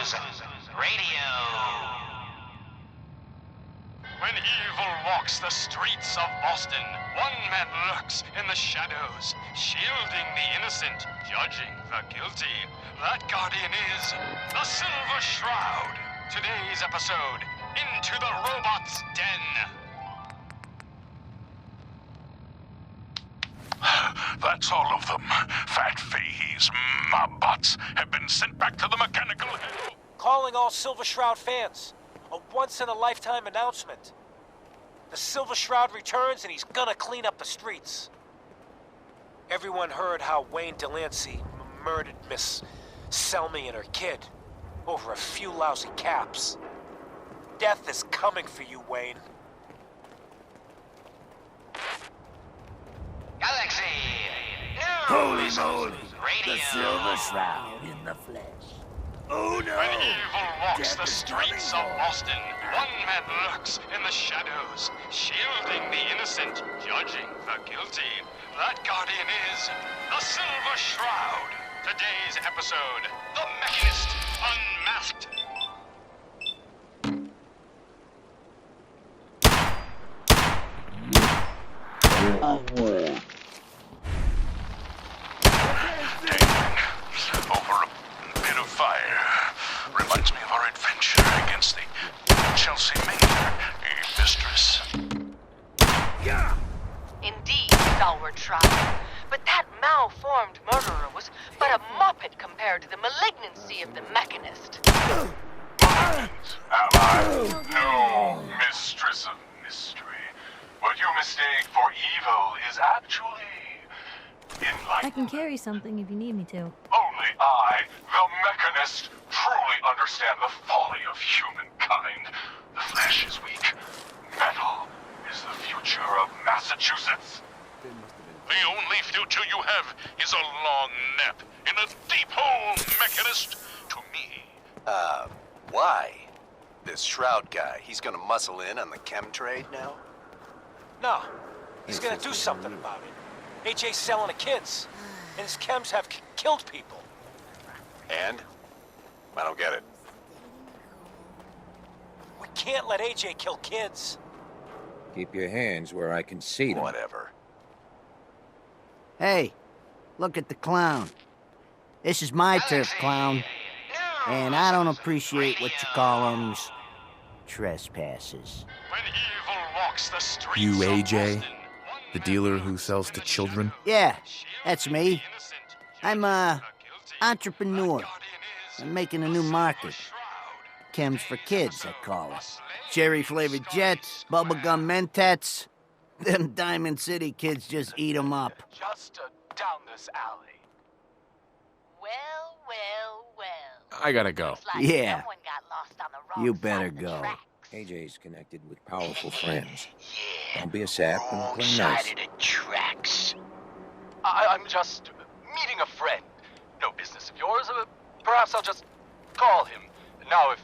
News Radio. When evil walks the streets of Boston, one man lurks in the shadows, shielding the innocent, judging the guilty. That guardian is the Silver Shroud. Today's episode, Into the Robot's Den. That's all of them. Fat Fahey's mob bots have been sent back to the mechanical hell. Calling all Silver Shroud fans. A once-in-a-lifetime announcement. The Silver Shroud returns and he's gonna clean up the streets. Everyone heard how Wayne Delancey murdered Miss Selmy and her kid over a few lousy caps. Death is coming for you, Wayne. Galaxy News Holy moly! Radio. The Silver Shroud in the flesh. Oh no! When evil walks Death the is streets coming of for Boston, one man lurks in the shadows, shielding the innocent, judging the guilty. That guardian is the Silver Shroud. Today's episode, The Mechanist Unmasked. Over a bit of fire. Reminds me of our adventure against the Chelsea Mayor, mistress. Indeed, stalwart shroud. But that malformed murderer was but a muppet compared to the malignancy of the Mechanist. Ally, no mistress of mystery. What you mistake for evil is actually enlightenment. I can carry something if you need me to. Only I, the Mechanist, truly understand the folly of humankind. The flesh is weak. Metal is the future of Massachusetts. The only future you have is a long nap in a deep hole, Mechanist, to me. Why? This Shroud guy, he's gonna muscle in on the chem trade now? No, he's gonna do something about it. AJ's selling the kids, and his chems have killed people. And? I don't get it. We can't let AJ kill kids. Keep your hands where I can see them. Whatever. Hey, look at the clown. This is my turf, clown. And I don't appreciate what you call them trespassers. When evil walks the streets You, of AJ? Boston, The dealer who sells to children? Yeah, that's me. I'm a entrepreneur. I'm making a new market. Chems for kids, I call it. Cherry-flavored jets, bubblegum mentats. Them Diamond City kids just eat 'em up. Just down this alley. Well, well, well. I gotta go. Looks like Yeah. someone got lost on the wrong You side better of the go. tracks. AJ's connected with powerful friends. Don't be a sap and play side nice. of the tracks. I'm just meeting a friend. No business of yours. Perhaps I'll just call him. Now, if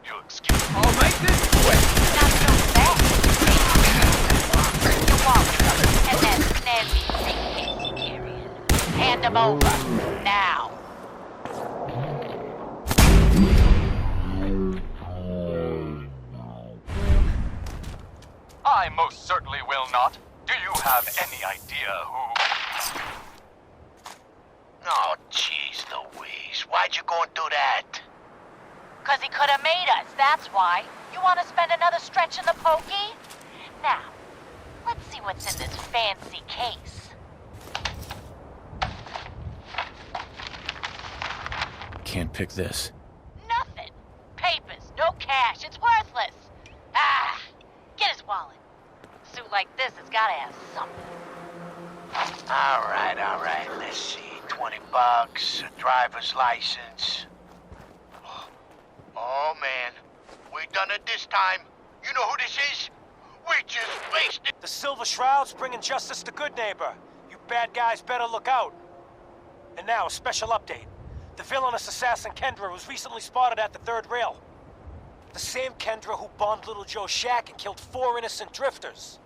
you'll excuse me. I'll make this quick. Not so fast. You walk and then snazzy briefcase you carrying. Hand them over. Now. I most certainly will not. Do you have any idea who... Oh, jeez Louise. Why'd you go and do that? 'Cause he could have made us, that's why. You want to spend another stretch in the pokey? Now, let's see what's in this fancy case. Can't pick this. Nothing. Papers, no cash, it's worthless. Ah, get his wallet. A suit like this has got to have something. All right. Let's see. $20, a driver's license. Oh, man. We done it this time. You know who this is? We just wasted... The Silver Shroud's bringing justice to Good Neighbor. You bad guys better look out. And now, a special update. The villainous assassin Kendra was recently spotted at the third rail. The same Kendra who bombed Little Joe's shack and killed 4 innocent drifters.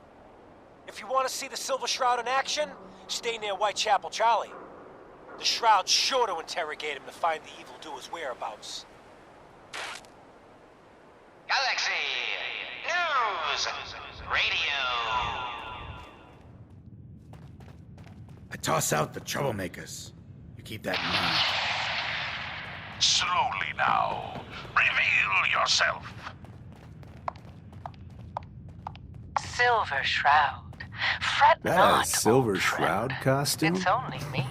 If you want to see the Silver Shroud in action, stay near Whitechapel Charlie. The Shroud's sure to interrogate him to find the evildoer's whereabouts. News Radio. I toss out the troublemakers. You keep that in mind. Slowly now. Reveal yourself. Silver Shroud. Fret That not, Silver old Shroud friend. costume? It's only me.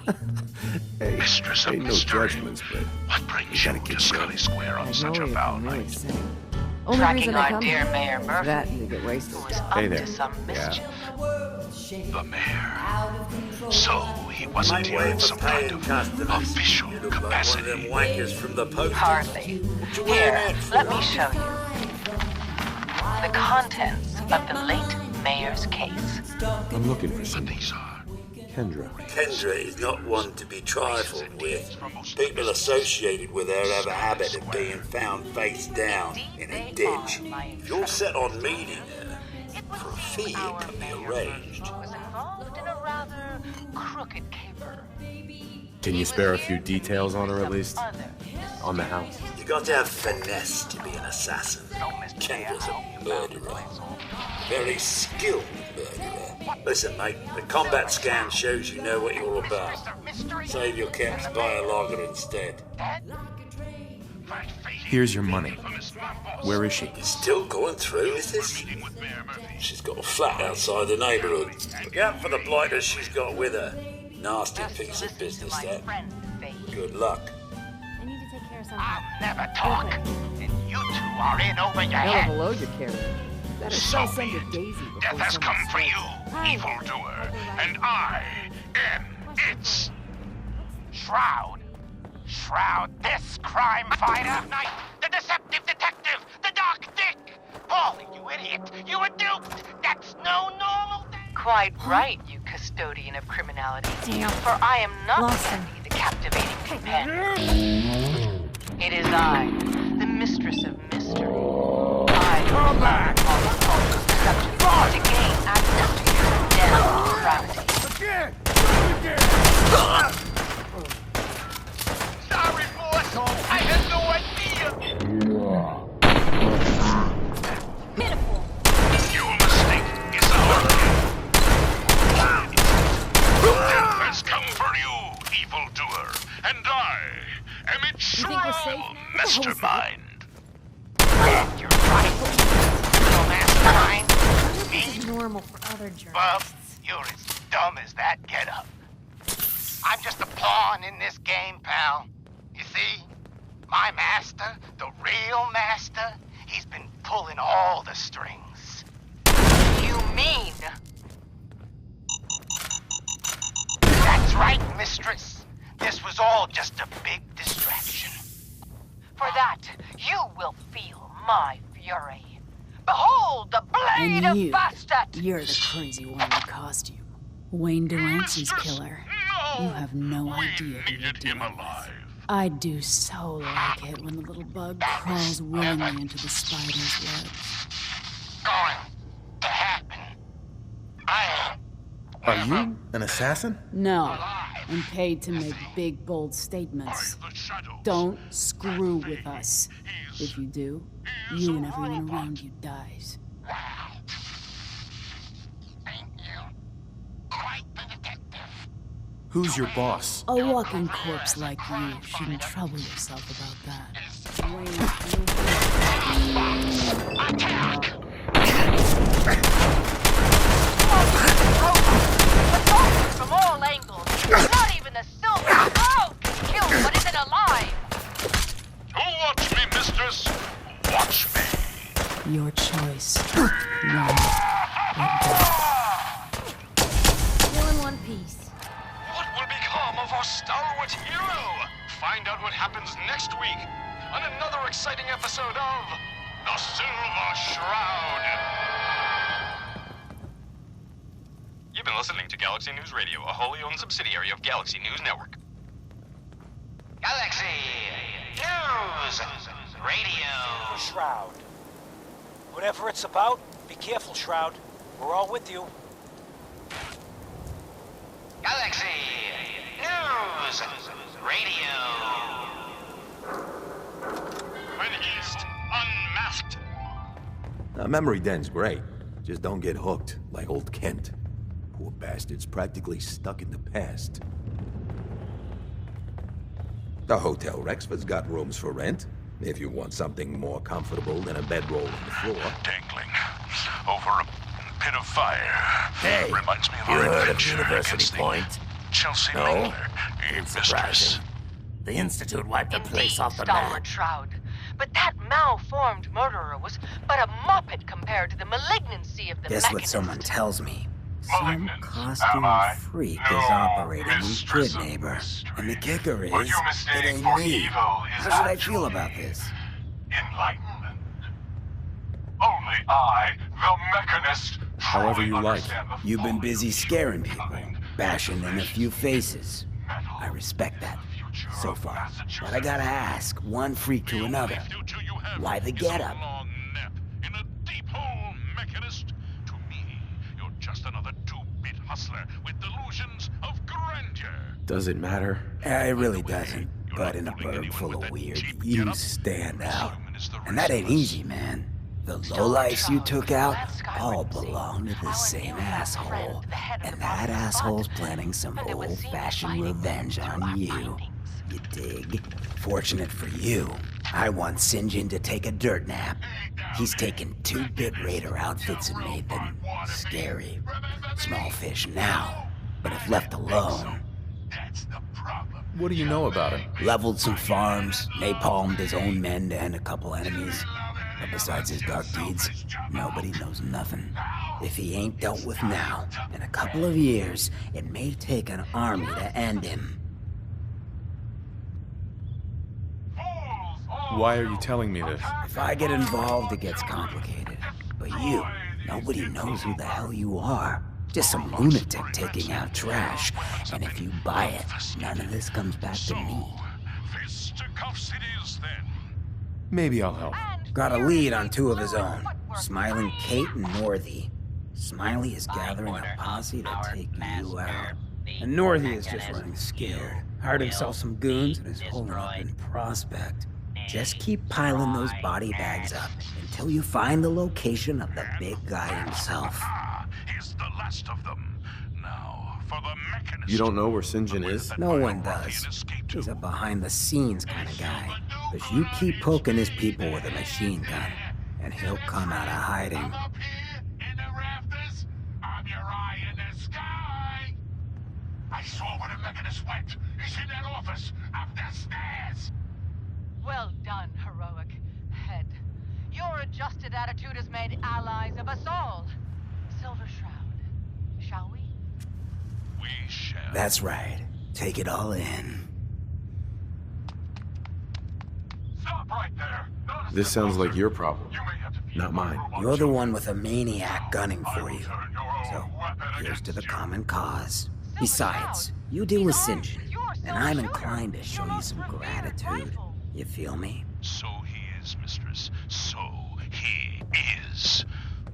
Hey, Mistress of ain't no Mystery. judgments, but What brings you gotta to keep Scully going. Square on such a foul night? Only Tracking reason I our come dear here Mayor is Murphy, that and to get wasted. who was Hey up there. to some mischief. The mayor. So he wasn't here in some kind of official capacity. wankers from the post. Hardly. Here, let me show you. The contents of the late mayor's case. I'm looking for But someone. these are Kendra. Kendra is not one to be trifled with. People associated with her have a habit of being found face down in a ditch. If you're set on meeting her, for a fee it can be arranged. Was involved in a rather crooked caper. Can you spare a few details on her at least? On the house? You got to have finesse to be an assassin. Kendra's a murderer. Very skilled murderer. Listen, mate, the combat scan shows you know what you're about. Save your caps, buy a lager instead. Here's your money. Where is she? Still going through with this? She's got a flat outside the neighborhood. Look out for the blighters she's got with her. Nasty piece of business, that. Good luck. I need to take care of something. I'll never talk. And you two are in over your Hell of head. a load you're carrying. Better So sell some be to it. Daisy before Death has someone come for you, strikes. evildoer, and I am its Shroud. Shroud this crime fighter. Night, the deceptive detective, the dark dick. Paulie, you idiot. You were duped. That's no normal thing. Quite right, you custodian of criminality. Damn. For I am not Lost him. merely the captivating companion. It is I, the mistress of mystery. I come back to gain access to your condemned gravity. Sorry, boss. I had no idea. Pitiful. Your mistake is our Death has come for you, evildoer, and I am its You think we're safe? shroud What the hell was that? mastermind. You're right. Little mastermind. It's normal for other Bub, journalists. you're as dumb as that getup. I'm just a pawn in this game, pal. You see, my master, the real master, he's been pulling all the strings. You mean That's right, mistress. This was all just a big distraction. for that you will feel my fury. Behold the blade And of you, Bastet! you're the crazy one in costume. Wayne Delancey's Mistress, killer. No! You have no We idea who you're needed him dealing with. alive. I do so like it when the little bug crawls willingly into the spider's web. Going to happen. I Are you an assassin? No, I'm paid to make big, bold statements. The shadows. Don't screw with us. If you do, you and everyone around you dies. Thank you. Quite the detective. Who's your boss? A walking corpse like you shouldn't trouble yourself about that. Attack! Assaulted from all angles. Not even the silver shroud can kill what isn't alive. Watch me, mistress. Watch me. Your choice. One or death. Still in one piece. What will become of our stalwart hero? Find out what happens next week on another exciting episode of The Silver Shroud. You've been listening to Galaxy News Radio, a wholly owned subsidiary of Galaxy News Network. Galaxy News Radio. Shroud. Whatever it's about, be careful, Shroud. We're all with you. Galaxy News Radio. When East Unmasked. Memory Den's great, Just don't get hooked, like old Kent. Poor bastard's practically stuck in the past. The Hotel Rexford's got rooms for rent, if you want something more comfortable than a bedroll on the floor. Dangling over a pit of fire. Hey, reminds me of you our heard of adventure University against the Point? Chelsea No? Mingler, mistress. Surprising. The Institute wiped the place off the map. Stalwart Shroud. But that malformed murderer was but a muppet compared to the malignancy of the Guess what Mechanist. someone tells me. Some Malignant, costume am I? freak No, is operating in mistress Good of Neighbor. mystery. And the kicker is, What you it mistake ain't for me. evil is How should I feel actually about this? enlightenment. Only I, the Mechanist, However truly you like. understand the You've been folly busy of scaring people, humankind. bashing in a few faces. Metal I respect that, is the future so of far. Massachusetts. But I gotta ask, one freak to another. Future you have Why the is a getup? long nap in a deep hole, Mechanist. To me, you're just another two-bit hustler with delusions of grandeur. Does it matter? It really doesn't. But in a burg full of weird, you stand out. And that ain't easy, man. The lowlifes you took out all belong to the same asshole. And that asshole's planning some old-fashioned revenge on you. You dig? Fortunate for you, I want Sinjin to take a dirt nap. He's taken 2-bit raider outfits and made them scary. Small fish now, but if left alone... That's the problem. What do you know about him? Leveled some farms, napalmed his own men to end a couple enemies. But besides his dark deeds, nobody knows nothing. If he ain't dealt with now, in a couple of years, it may take an army to end him. Why are you telling me this? If I get involved, it gets complicated. But you, nobody knows who the hell you are. Just some lunatic taking out trash. And if you buy it, none of this comes back to me. Fisticuffs it is, then. Maybe I'll help. Got a lead on 2 of his own. Smiling Kate and Northy. Smiley is gathering a posse to take you out. And Northy is just running scared. Hired himself some goons and is holding up in Prospect. Just keep piling those body bags up until you find the location of the big guy himself. He's the last of them. Now, for the Mechanist. You don't know where Sinjin is? No one does. He's a behind-the-scenes kind of guy. But you keep poking his people with a machine gun, and he'll come out of hiding. I'm up here in the rafters. I'm your eye in the sky. I saw where the Mechanist went. He's in that office up the stairs. Well done, heroic head. Your adjusted attitude has made allies of us all. Silver Shroud, shall we? We shall. That's right. Take it all in. Stop right there. Notice This the sounds like monster. your problem, You may have to feed not mine. You're the one with a maniac gunning for you. turn your own So, weapon here's to the against you. common cause. Besides, you deal with Sinjin, and I'm inclined to show you some gratitude. You feel me? So he is, mistress. So he is.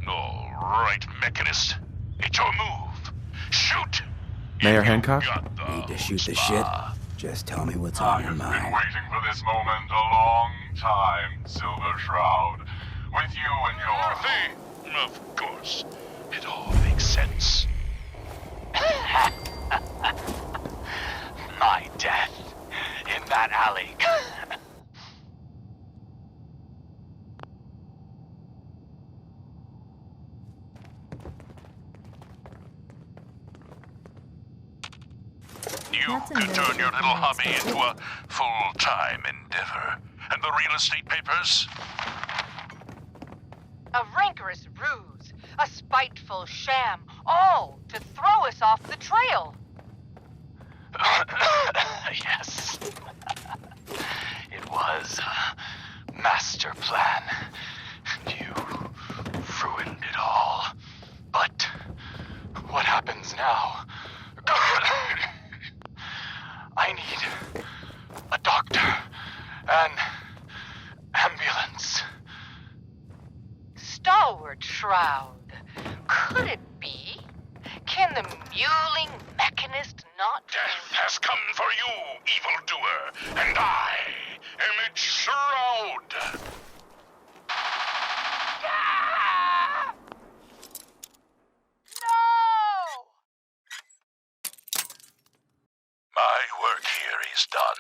All right, Mechanist. It's your move. Shoot! Mayor Hancock? Got the Need to shoot the chutzpah. shit? Just tell me what's on your I've been mind. waiting for this moment a long time, Silver Shroud. With you and your... Dorothy! Of course. It all makes sense. My death in that alley. You could turn your little hobby into a full-time endeavor. And the real estate papers? A rancorous ruse, a spiteful sham, all to throw us off the trail. Yes. It was a master plan. You ruined it all. But what happens now? I need a doctor, an ambulance. Stalwart Shroud, could it be? Can the mewling Mechanist not... Death has come for you, evildoer, and I am its shroud. work here is done.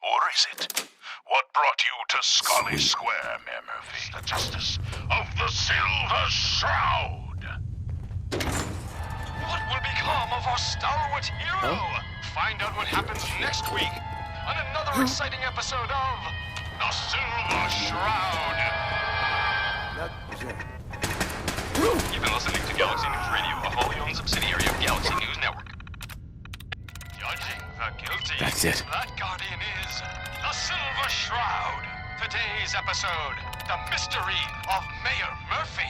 Or is it? What brought you to Scully Square, Mayor Murphy? The justice of the Silver Shroud! What will become of our stalwart hero? Find out what happens next week on another exciting episode of The Silver Shroud. You've been listening to Galaxy News Radio, a wholly owned subsidiary of Galaxy News Network. Judging the guilty. That's it. That guardian is the Silver Shroud. Today's episode, the mystery of Mayor Murphy.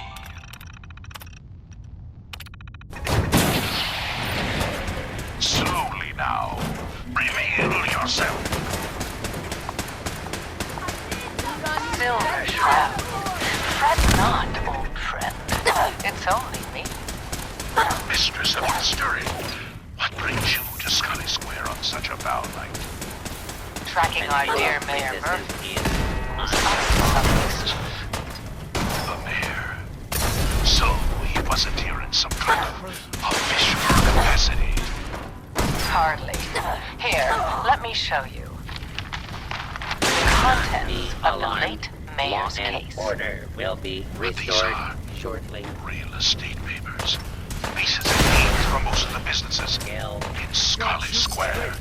Slowly now. Reveal yourself. Silver Shroud. Fret not, old friend. It's only me. Mistress of Mystery, what brings you to Scully Square on such a foul night? Tracking our dear Mayor Murphy. The mayor. So he wasn't here in some kind of official capacity. Hardly. Here, let me show you. The contents of the late mayor's case. Order will be restored shortly. Real estate papers. Leases and deeds for most of the businesses in Scully Square.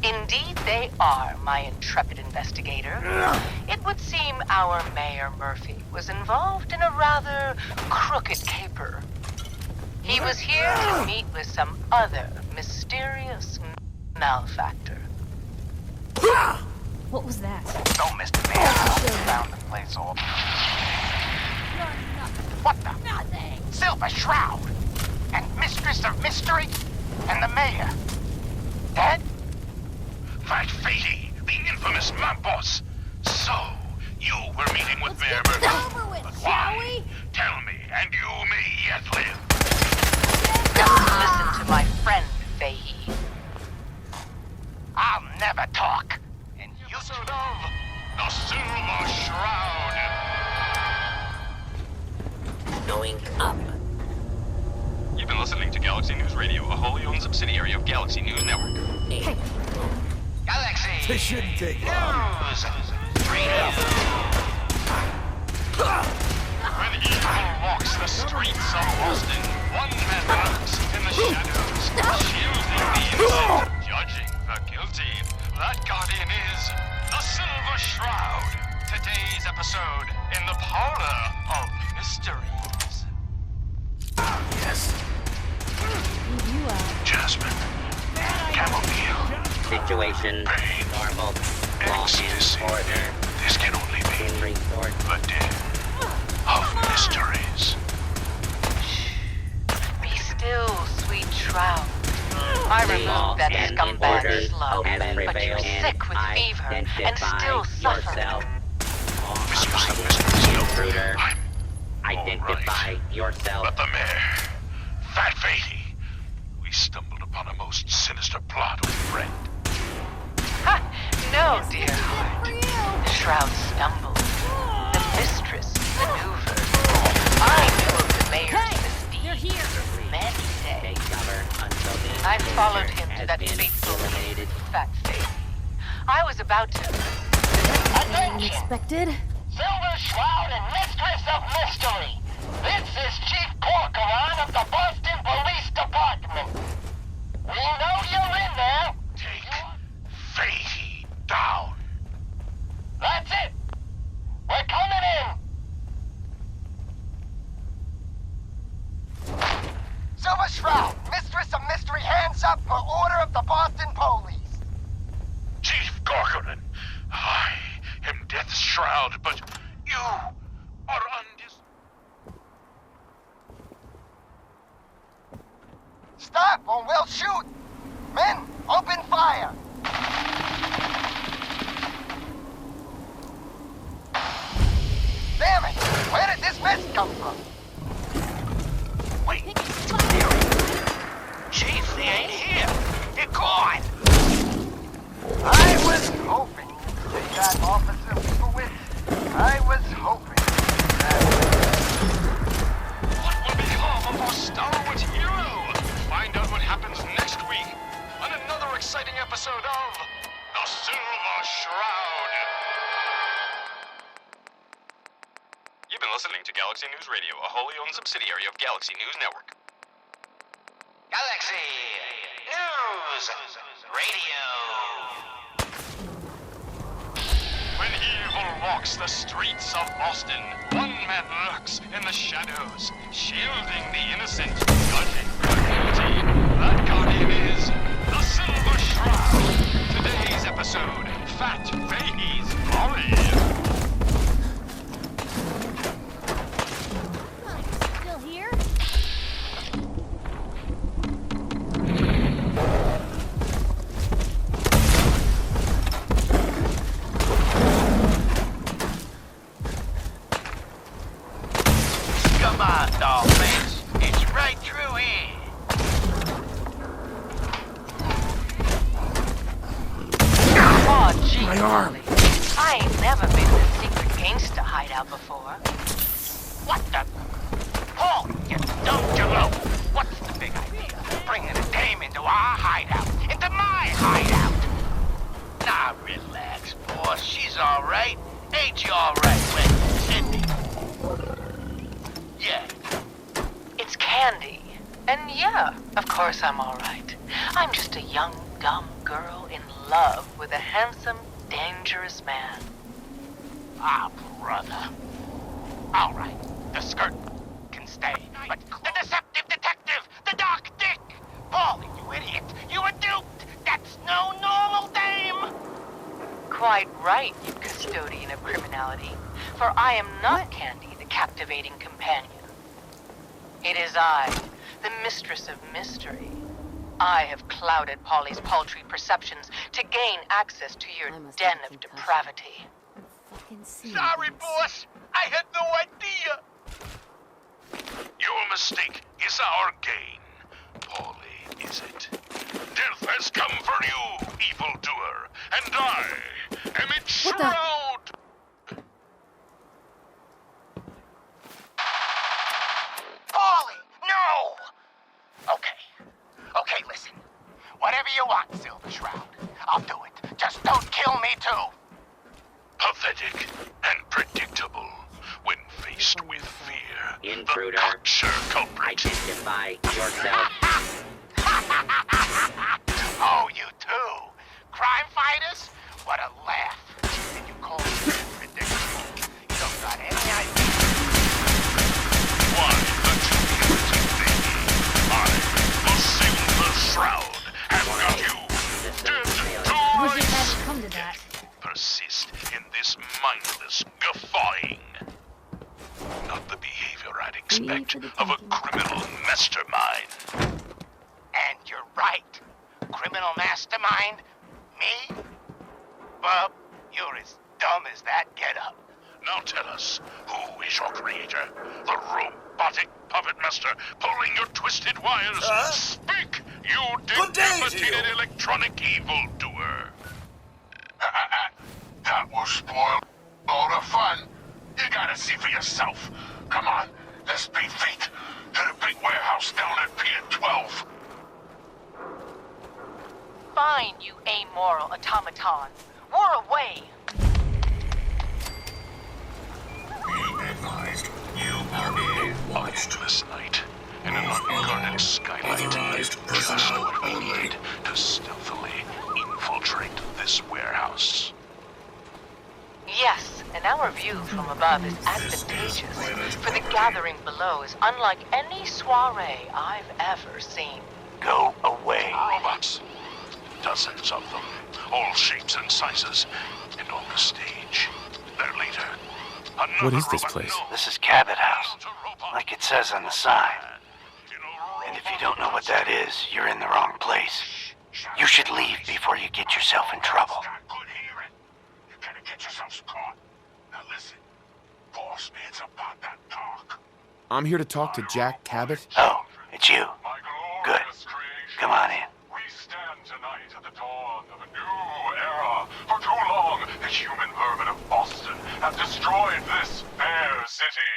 Indeed they are, my intrepid investigator. It would seem our Mayor Murphy was involved in a rather crooked caper. He was here to meet with some other mysterious malefactor. What was that? Don't, Mr. Mayor. Found the place all. What the? Nothing. Silver Shroud! And Mistress of Mystery? And the Mayor? Dead? Fat Fatey, the infamous mob boss. So, you were meeting with Mayor Murphy. Over with, But shall why? we? Tell me, and you may yet live. Listen to my friend, Fahey. I'll never talk. And you Episode of The Silver Shroud. Going up. You've been listening to Galaxy News Radio, a wholly owned subsidiary of Galaxy News Network. Hey. Galaxy! This shouldn't take long. News! Radio! When evil walks the streets of Boston, one man lurks in the shadows, shielding the innocent, judging the guilty. That guardian is the Silver Shroud. Today's episode in the parlor of mysteries. Yes. Leave you out. Jasmine. Chamomile. Situation Pain. normal. Law Ecstasy. and order. This can only be In report. the den of mysteries. Be still, sweet Shroud. I removed that and scumbag orders slug, have but you're prevailed. sick with fever and Identify still suffer. yourself. Mistress of Mysteries. Intruder. I'm Identify yourself. But the mayor, Fat Fatey, we stumbled upon a most sinister plot, old friend. Ha! No, dear heart. The Shroud stumbled. The mistress maneuvered. I knew of the mayor's misdeeds. You're here. Many They days. cover until the I followed him to has that been fateful eliminated. fat face. I was about to. Unexpected. Silver Shroud and Mistress of Mystery! This is Chief Corcoran of the Boston Police Department! We know you're in there! Take Fatey down. That's it! We're coming in! Silver Shroud, Mistress of Mystery, hands up for order of the Boston Police! Chief Corcoran, I am Death's Shroud, but you are Stop or we'll shoot! Men, open fire! Damn it! Where did this mess come from? Wait! Chief, they ain't here! They're gone! I was hoping they got Officer Leibowitz. I was hoping that... What will become of our stalwart hero? Find out what happens next week on another exciting episode of The Silver Shroud. You've been listening to Galaxy News Radio, a wholly owned subsidiary of Galaxy News Network. Galaxy News Radio. When evil walks the streets of Boston, one man lurks in the shadows, shielding the innocent, judging the guilty. That guardian is the Silver Shroud. Today's episode, Fat Fahey's Folly. Still here? Come on, Dollface. It's right through here. Oh, gee. My arm. I ain't never been in a secret gangster hideout before. What the? Paul, you dumb jalo. What's the big idea? Bringing a dame into our hideout. Into my hideout. Nah, relax, boss. She's all right. Ain't you all right, with Cindy? Yeah. It's Candy. And yeah, of course I'm all right. I'm just a young, dumb girl in love with a handsome, dangerous man. Ah, brother. All right. The skirt can stay. But the deceptive detective, the dark dick. Paulie, you idiot. You were duped. That's no normal dame. Quite right, you custodian of criminality. For I am not Candy, the captivating companion. It is I, the mistress of mystery. I have clouded Polly's paltry perceptions to gain access to your den of depravity. Sorry, boss. I had no idea. Your mistake is our gain. Paulie, is it? Death has come for you, evildoer, and I am its shroud. Paulie, no! Okay, listen. Whatever you want, Silver Shroud. I'll do it. Just don't kill me, too. Pathetic and predictable when faced with fear. Intruder. The cocksure culprit. Identify yourself. Oh, you too? Crime fighters? What a laugh. And you call me predictable. You don't got any idea. Why the stupidity thing? I, the Silver Shroud, have got you dead to Wish it rights. hadn't come to that. Persist in this mindless guffawing. Not the behavior I'd expect of a criminal mastermind. And you're right. Criminal mastermind? Me? Bub, you're as dumb as that getup. Now tell us, who is your creator? The robotic puppet master pulling your twisted wires? Speak, you decapitated electronic evildoer. That will spoil all the fun. You gotta see for yourself. Come on, let's beat feet to the big warehouse down at Pier 12. Fine, you amoral automaton. We're away. Be advised, you are being A watched. moonless night in an unguarded skylight. Authorized Just personnel what we only. need to stealthily infiltrate this warehouse. Yes, and our view from above is advantageous, for the gathering below is unlike any soiree I've ever seen. Go away. Robots. Dozens of them, all shapes and sizes, and on the stage. Their leader. What is this robot place? known This is Cabot House, as a robot like it says on the sign. in a And if you don't know what that is, you're in the wrong place. You should leave before you get yourself in trouble. Got good hearing. You're gonna get yourselves caught. Now listen, boss man's about that talk. I'm here to talk to Jack Cabot. Oh, it's you. My Good. glorious creation. Come on in. We stand tonight at the dawn of a new era. For too long, the human vermin of Boston have destroyed this fair city.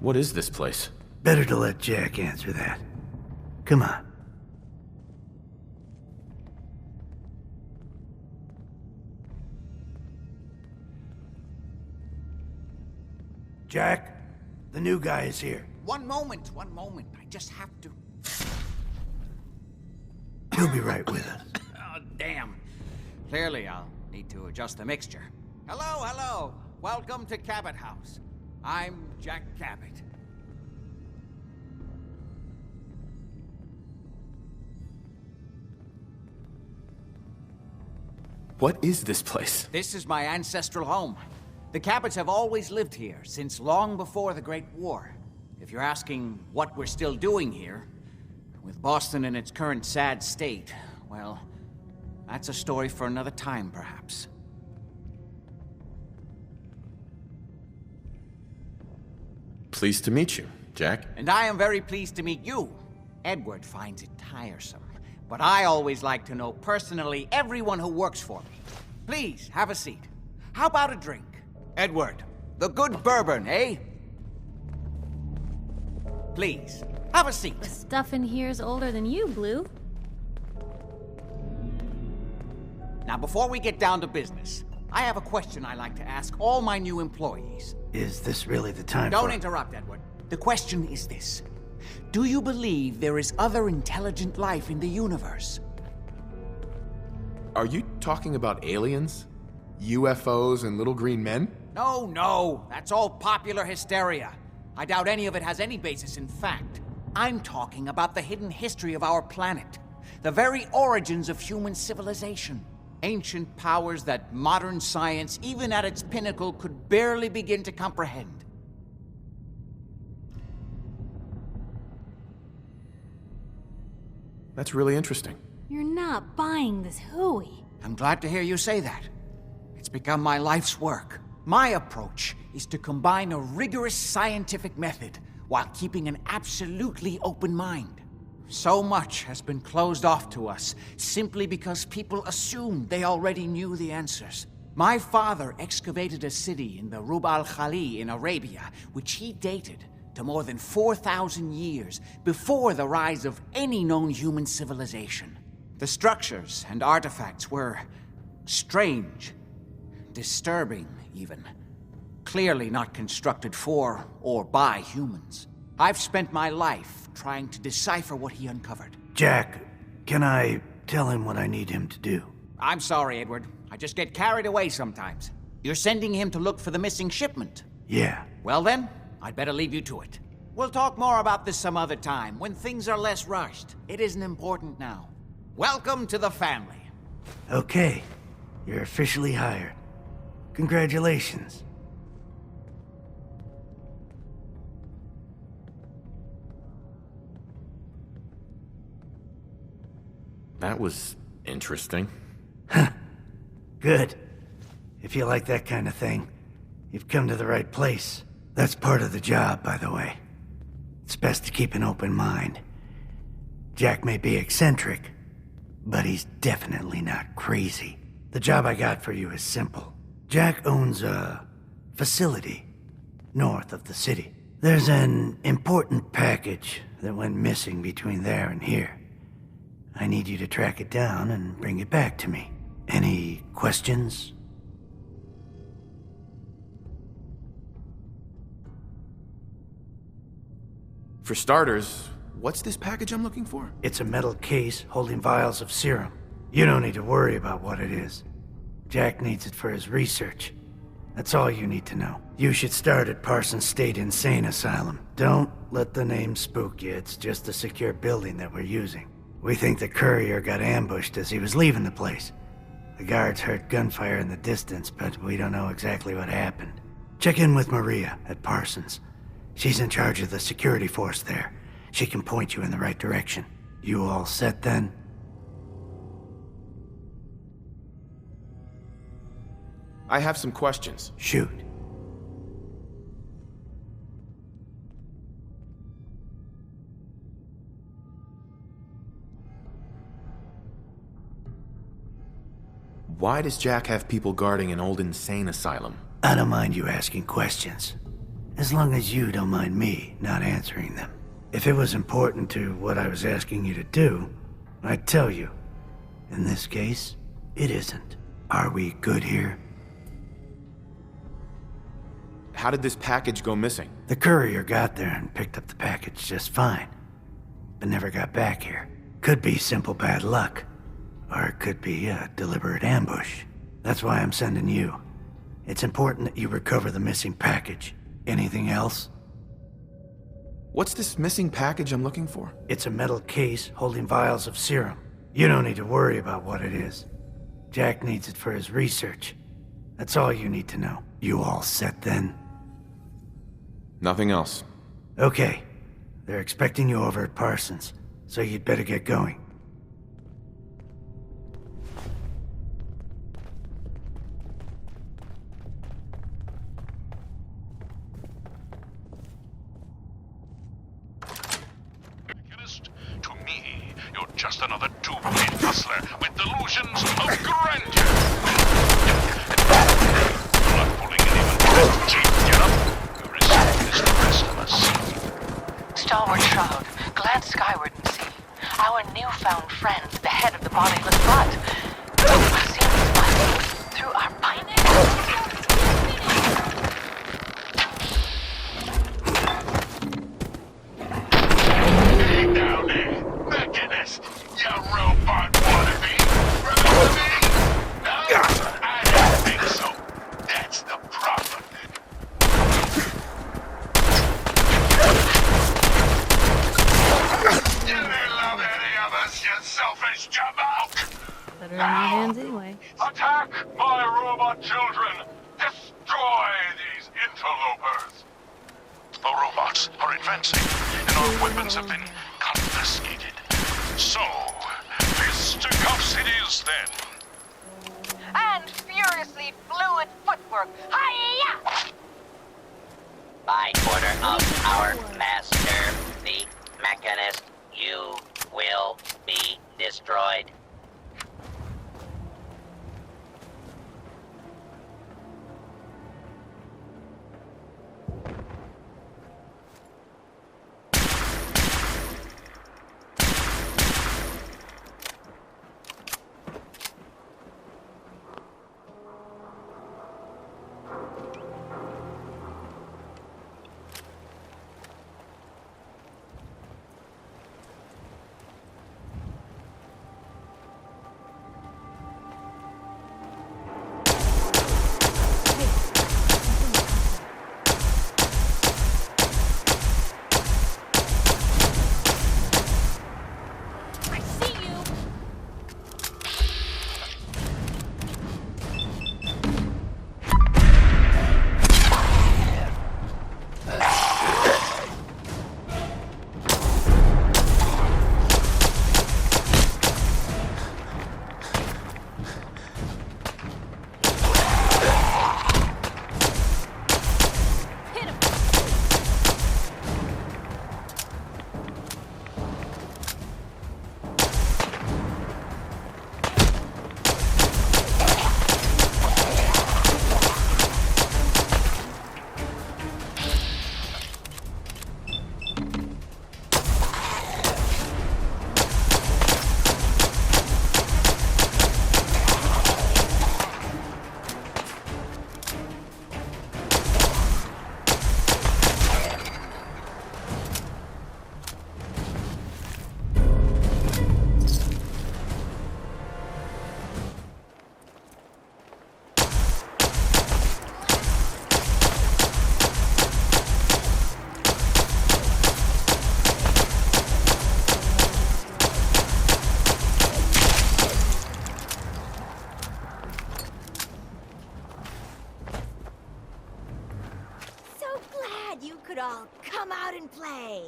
What is this place? better to let Jack answer that. Come on. Jack, the new guy is here. One moment. I just have to... He'll be right with us. Oh, damn. Clearly, I'll need to adjust the mixture. Hello. Welcome to Cabot House. I'm Jack Cabot. What is this place? This is my ancestral home. The Cabots have always lived here, since long before the Great War. If you're asking what we're still doing here, with Boston in its current sad state, well, that's a story for another time, perhaps. Pleased to meet you, Jack. And I am very pleased to meet you. Edward finds it tiresome, but I always like to know personally everyone who works for me. Please, have a seat. How about a drink? Edward, the good bourbon, eh? Please, have a seat. The stuff in here's older than you, Blue. Now, before we get down to business, I have a question I like to ask all my new employees. Is this really the time Don't interrupt, Edward. The question is this. Do you believe there is other intelligent life in the universe? Are you talking about aliens? UFOs and little green men? No. That's all popular hysteria. I doubt any of it has any basis in fact. I'm talking about the hidden history of our planet. The very origins of human civilization. Ancient powers that modern science, even at its pinnacle, could barely begin to comprehend. That's really interesting. You're not buying this hooey. I'm glad to hear you say that. It's become my life's work. My approach is to combine a rigorous scientific method while keeping an absolutely open mind. So much has been closed off to us simply because people assumed they already knew the answers. My father excavated a city in the Rub al-Khali in Arabia, which he dated to more than 4,000 years before the rise of any known human civilization. The structures and artifacts were strange, disturbing even. Clearly not constructed for or by humans. I've spent my life trying to decipher what he uncovered. Jack, can I tell him what I need him to do? I'm sorry, Edward. I just get carried away sometimes. You're sending him to look for the missing shipment? Yeah. Well then, I'd better leave you to it. We'll talk more about this some other time, when things are less rushed. It isn't important now. Welcome to the family. Okay. You're officially hired. Congratulations. That was interesting. Good. If you like that kind of thing, you've come to the right place. That's part of the job, by the way. It's best to keep an open mind. Jack may be eccentric, but he's definitely not crazy. The job I got for you is simple. Jack owns a facility north of the city. There's an important package that went missing between there and here. I need you to track it down and bring it back to me. Any questions? For starters, what's this package I'm looking for? It's a metal case holding vials of serum. You don't need to worry about what it is. Jack needs it for his research. That's all you need to know. You should start at Parsons State Insane Asylum. Don't let the name spook you. It's just a secure building that we're using. We think the courier got ambushed as he was leaving the place. The guards heard gunfire in the distance, but we don't know exactly what happened. Check in with Maria at Parsons. She's in charge of the security force there. She can point you in the right direction. You all set then? I have some questions. Shoot. Why does Jack have people guarding an old insane asylum? I don't mind you asking questions. As long as you don't mind me not answering them. If it was important to what I was asking you to do, I'd tell you. In this case, it isn't. Are we good here? How did this package go missing? The courier got there and picked up the package just fine, but never got back here. Could be simple bad luck, or it could be a deliberate ambush. That's why I'm sending you. It's important that you recover the missing package. Anything else? What's this missing package I'm looking for? It's a metal case holding vials of serum. You don't need to worry about what it is. Jack needs it for his research. That's all you need to know. You all set then? Nothing else. Okay. They're expecting you over at Parsons, so you'd better get going. To me, you're just another two-brain hustler with delusions of grandeur. You're not pulling an even cheap get-up. You're as safe as the rest of us. Stalwart Shroud, glance skyward and see. Our newfound friend, the head of the bodiless butt. See his body through our pineapple. Mechanist, you robot wannabe! Remember me? No? I don't think so. That's the problem. You didn't love any of us, you selfish jamoke! Better in my hands anyway. Attack my robot children! Destroy these interlopers! The robots are advancing, and our weapons have been confiscated. So, fisticuffs it is then. And furiously fluid footwork. Hi-ya! By order of our master, the Mechanist, you will be destroyed. could all come out and play.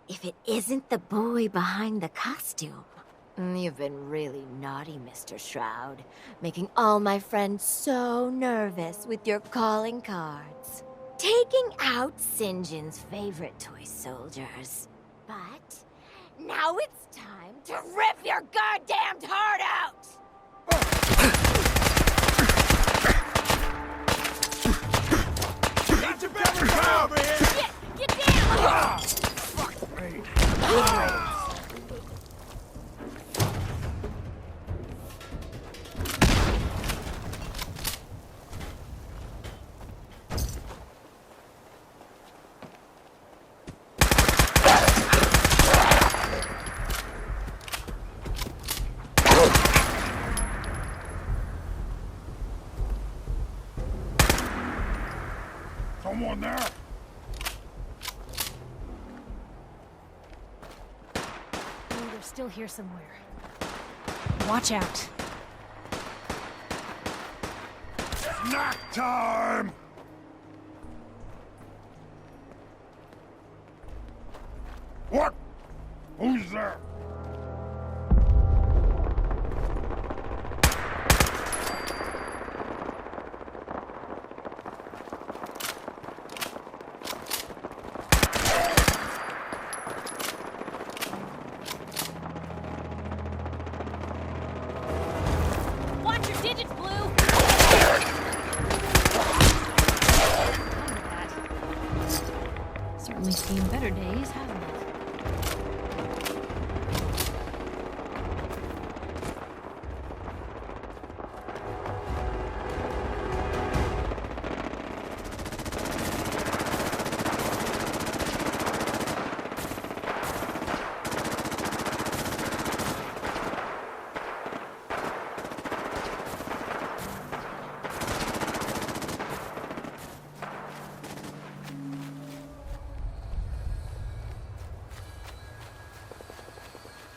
If it isn't the boy behind the costume. You've been really naughty, Mr. Shroud, making all my friends so nervous with your calling cards. Taking out St. John's favorite toy soldiers. But now it's time to rip your goddamned heart out! you better come over here! Get down! Someone there? Oh, they're still here somewhere. Watch out. Snack time! What? Who's there? Watch your digits, Blue! Certainly seen better days, haven't it?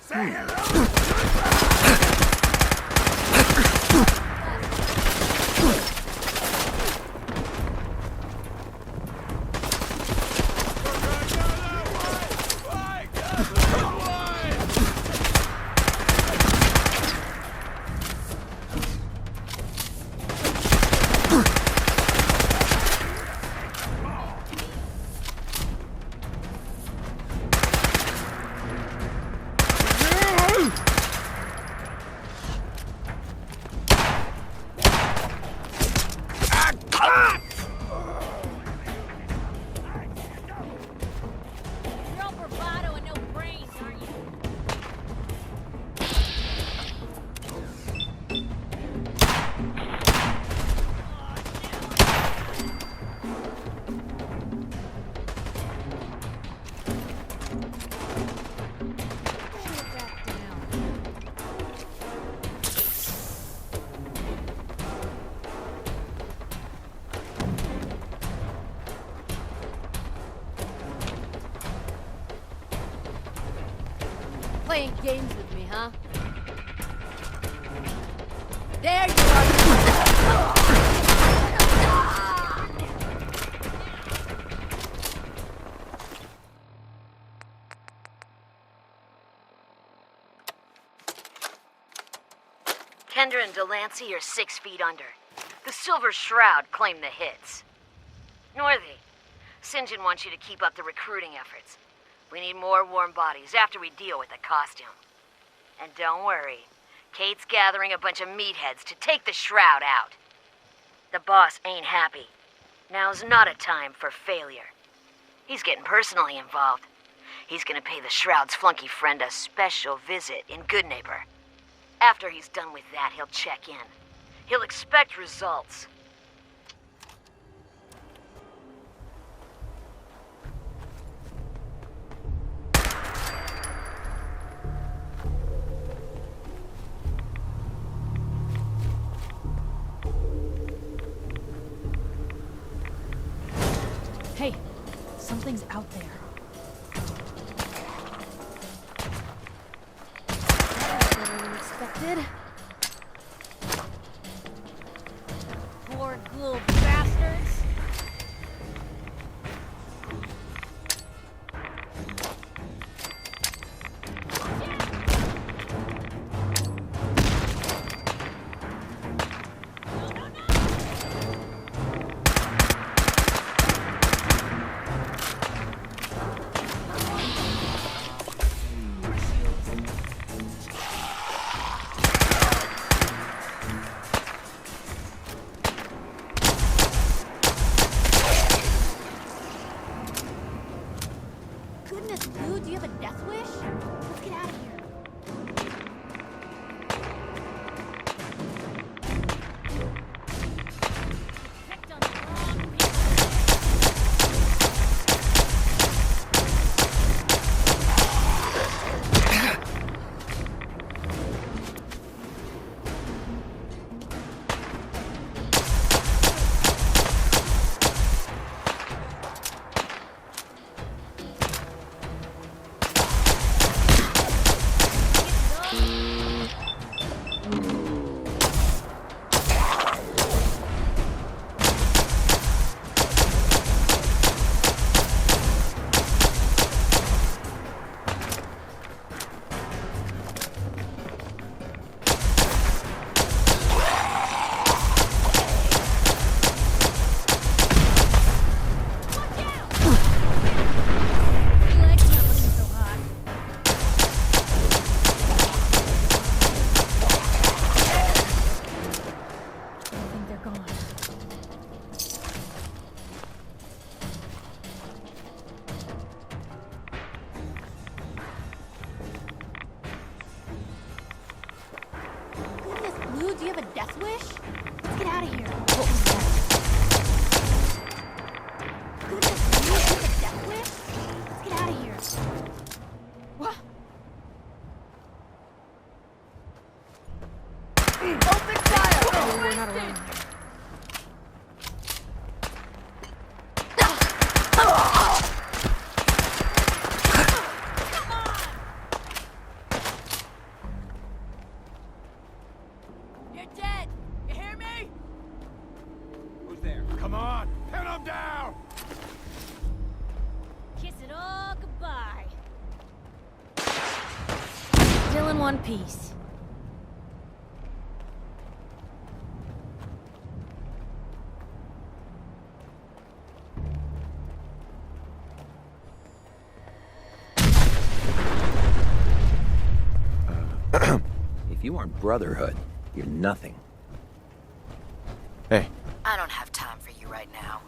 Say hello! You're all bravado and no brains, aren't you? Playing games with me, huh? There you are! Kendra and Delancey are 6 feet under. The Silver Shroud claim the hits. Northy, St. John wants you to keep up the recruiting efforts. We need more warm bodies after we deal with the costume. And don't worry, Kate's gathering a bunch of meatheads to take the Shroud out. The boss ain't happy. Now's not a time for failure. He's getting personally involved. He's gonna pay the Shroud's flunky friend a special visit in Goodneighbor. After he's done with that, he'll check in. He'll expect results. Hey, something's out there. Better than expected. Poor little bastards. Goodness, Blue, do you have a death wish? Let's get out of here. Do you have a death wish? Let's get out of here. What was that? Goodness, do you have a death wish? Let's get out of here. What? Open fire! Oh, we're not alone. Come on, pin him down! Kiss it all goodbye. Still in one piece. If you aren't Brotherhood, you're nothing. Hey. I don't have time for you right now.